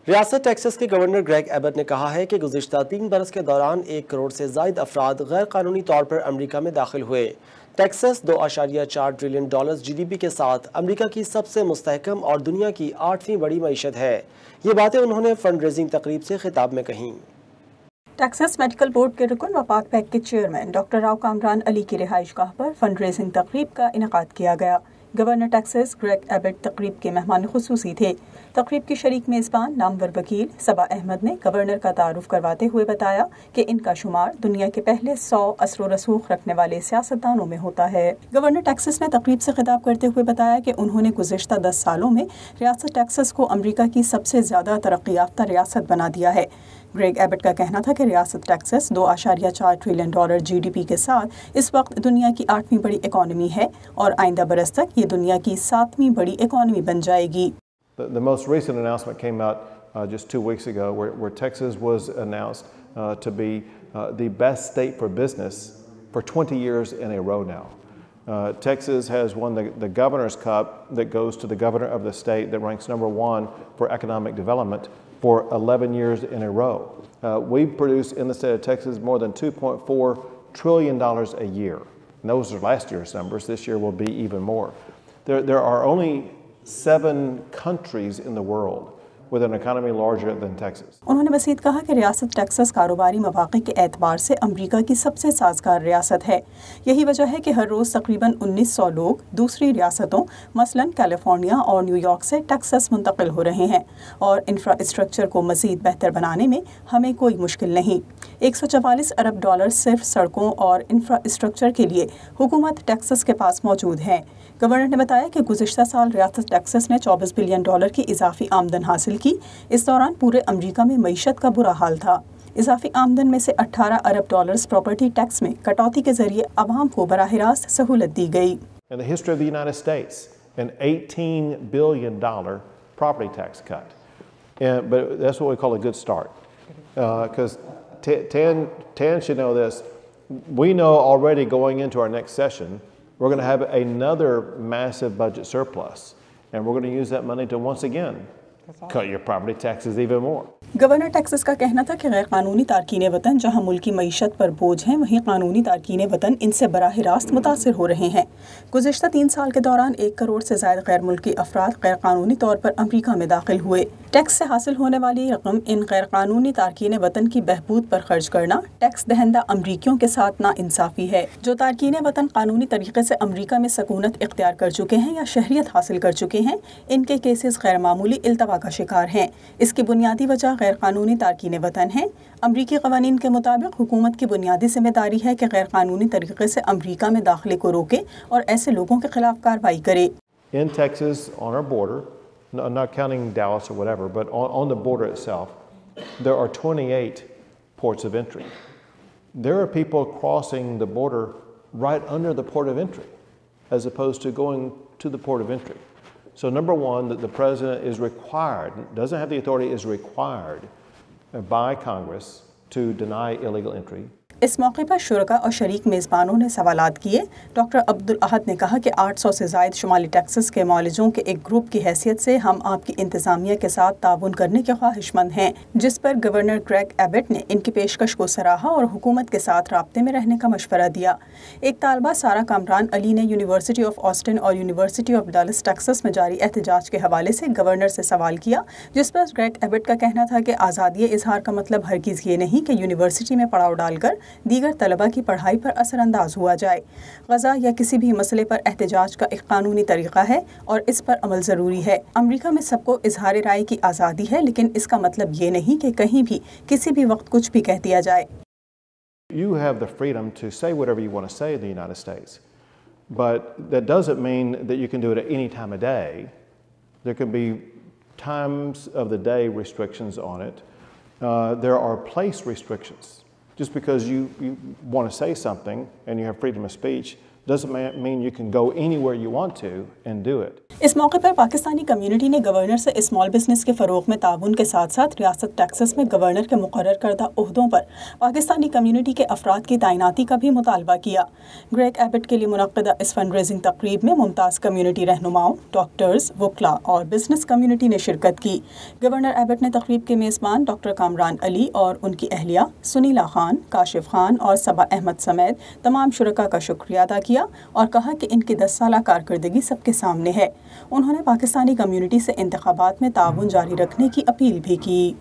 रियासत टेक्सास के governor Greg Abbott ने कहा है कि गुज़िश्ता 3 बरस के दौरान 1 करोड़ से ज़ायद अफराद गैर कानूनी तौर पर अमरीका में दाखिल हुए। टेक्सास $2.4 ट्रिलियन GDP के साथ अमरीका की सबसे मुस्तहकम और दुनिया की 8वीं बड़ी मईशत है। ये बातें उन्होंने फंड रेजिंग तकरीब से खिताब में कहीं। टेक्सास मेडिकल बोर्ड के रुकन वफाक पैक के चेयरमैन डॉक्टर राव कामरान अली की रिहाइशगाह पर फंड रेजिंग तकरीब का इनेकाद किया गया। गवर्नर टेक्सास ग्रेग एबट तकरीब के मेहमान खुसूसी थे। तकरीब की शरीक मेज़बान नामवर वकील सबा अहमद ने गवर्नर का तारुफ करवाते हुए बताया कि इनका शुमार दुनिया के पहले 100 असर रसूख रखने वाले सियासतदानों में होता है। गवर्नर टेक्सास ने तकरीब से खिताब करते हुए बताया कि उन्होंने गुज़िश्ता 10 सालों में रियासत टेक्सास को अमरीका की सबसे ज़्यादा तरक्की याफ्ता रियासत बना दिया है। ग्रेग एबट का कहना था कि रियासत टेक्सास $2.4 ट्रिलियन GDP के साथ इस वक्त दुनिया की 8वीं बड़ी इकॉनमी है और आइंदा बरस तक ये दुनिया की 7वीं बड़ी इकॉनमी बन जाएगी। The most recent announcement came out just 2 weeks ago where Texas was announced to be the best state for business for 20 years in a row now. Texas has won the Governor's Cup that goes to the governor of the state that ranks #1 for economic development for 11 years in a row. We produce in the state of Texas more than $2.4 trillion a year. And those are last year's numbers. This year will be even more. There are only 7 countries in the world with an economy larger than Texas. उन्होंने मज़ीद कहा कि रियासत Texas कारोबारी मौक़े के एतबार से अमरीका की सबसे साज़गार रियासत है। यही वजह है कि हर रोज़ तकरीबन 1900 लोग दूसरी रियासतों मसलन कैलिफोर्निया और न्यूयॉर्क से टेक्सास मुंतकिल हो रहे हैं और इंफ्रास्ट्रक्चर को मज़ीद बेहतर बनाने में हमें कोई मुश्किल नहीं। $144 अरब सिर्फ सड़कों और इंफ्रास्ट्रक्चर के लिए हुकूमत टेक्सास के पास मौजूद है। गवर्नर ने बताया कि गुज़िश्ता साल रियासत टेक्सास ने $24 बिलियन की इजाफी आमदन हासिल की। इस दौरान पूरे अमरीका में मईशत का बुरा हाल था। इजाफी आमदन में से $18 अरब प्रॉपर्टी टैक्स में कटौती के जरिए आवाम को बराह रास्त सहूलत दी गई। In the history of the United States, an $18 billion property tax cut. But that's what we call a good start. Because Tan should know this. We know already going into our next session, we're going to have another massive budget surplus. And we're going to use that money to once again cut your property taxes even more. Governor Texas का कहना था कि गैर कानूनी तारकीन वतन जहां मुल्की मईशत पर बोझ हैं, वहीं कानूनी तारकीन वतन इनसे बराह रास्त मुतासिर हो रहे हैं। गुज़िश्ता 3 साल के दौरान 1 करोड़ से ज़ायद गैर मुल्की अफराद गैर कानूनी तौर पर अमरीका में दाखिल हुए। टैक्स से हासिल होने वाली रकम इन गैर कानूनी तारकीन वतन की बहबूद पर खर्च करना टैक्स दहंदा अमरीकियों के साथ नाइंसाफ़ी है। जो तारकीन वतन कानूनी तरीके से अमरीका में सकूनत इख्तियार कर चुके हैं या शहरियत हासिल कर चुके हैं, इनके केसेस गैर मामूली इल्तवा का शिकार हैं। इसकी बुनियादी वजह गैर कानूनी तारकीन वतन है। अमरीकी क़वानीन के मुताबिक हुकूमत की बुनियादी जिम्मेदारी है कि गैर कानूनी तरीके से अमरीका में दाखिले को रोके और ऐसे लोगों के खिलाफ कार्रवाई करे। In Texas, on our border, not counting Dallas or whatever, but on the border itself, there are 28 ports of entry. There are people crossing the border right under the port of entry, as opposed to going to the port of entry. So number one, that the president is required, doesn't have the authority, is required by Congress to deny illegal entry. इस मौके पर शुरका और शरीक मेज़बानों ने सवालात किए। Doctor Abdul अहद ने कहा कि 800 से ज़ायद शुमाली टेक्सास के मौलिजों के एक ग्रुप की हैसियत से हम आपकी इंतज़ामिया के साथ ताउन करने के ख्वाहिशमंद हैं, जिस पर गवर्नर ग्रेग एबट ने इनकी पेशकश को सराहा और हुकूमत के साथ राब्ते में रहने का मशवरा दिया। एक तालबा सारा कामरान अली ने यूनिवर्सिटी ऑफ ऑस्टिन और यूनिवर्सिटी ऑफ डलस टेक्सास में जारी एहतजाज के हवाले से गवर्नर से सवाल किया, जिस पर ग्रेग एबट का कहना था कि आज़ादी इजहार का मतलब हरगिज़ ये नहीं कि यूनिवर्सिटी में पड़ाव डालकर दीगर तलबा की पढ़ाई पर असरअंदाज हुआ जाए। गज़ा या किसी भी मसले पर एहतजाज का एक कानूनी तरीका है और इस पर अमल ज़रूरी है। अमरीका में सबको इजहार राय की आज़ादी है, लेकिन इसका मतलब ये नहीं कि कहीं भी किसी भी वक्त कुछ भी कह दिया जाए। You have the freedom to say whatever you want to say in the United States, but that doesn't mean that you can do it at any time of day. There can be times of the day restrictions on it. There are place restrictions. Just because you want to say something and you have freedom of speech doesn't mean you can go anywhere you want to and do it. इस मौके पर Pakistani community ने governor से small business के फ़रोग में ताउन के साथ साथ रियासत टेक्सास में गवर्नर के मुकर्रर करदा ओहदों पर पाकिस्तानी कम्युनिटी के अफराद की तैनाती का भी मुतालबा किया। ग्रेग एबट के लिए मुनक्किदा इस फंड रेजिंग तकरीब में मुमताज़ कम्युनिटी रहनुमाओं, डॉक्टर्स, वकला और बिजनेस कम्युनिटी ने शिरकत की। गवर्नर एबट ने तकरीब के मेज़बान डॉक्टर कामरान अली और उनकी अहलिया सुनीला खान, काशिफ खान और सबा अहमद समेत तमाम शुरका का शुक्रिया अदा किया और कहा कि इनकी 10 साला कारकर्दगी सबके सामने है। उन्होंने पाकिस्तानी कम्युनिटी से इंतखाबात में ताउन जारी रखने की अपील भी की।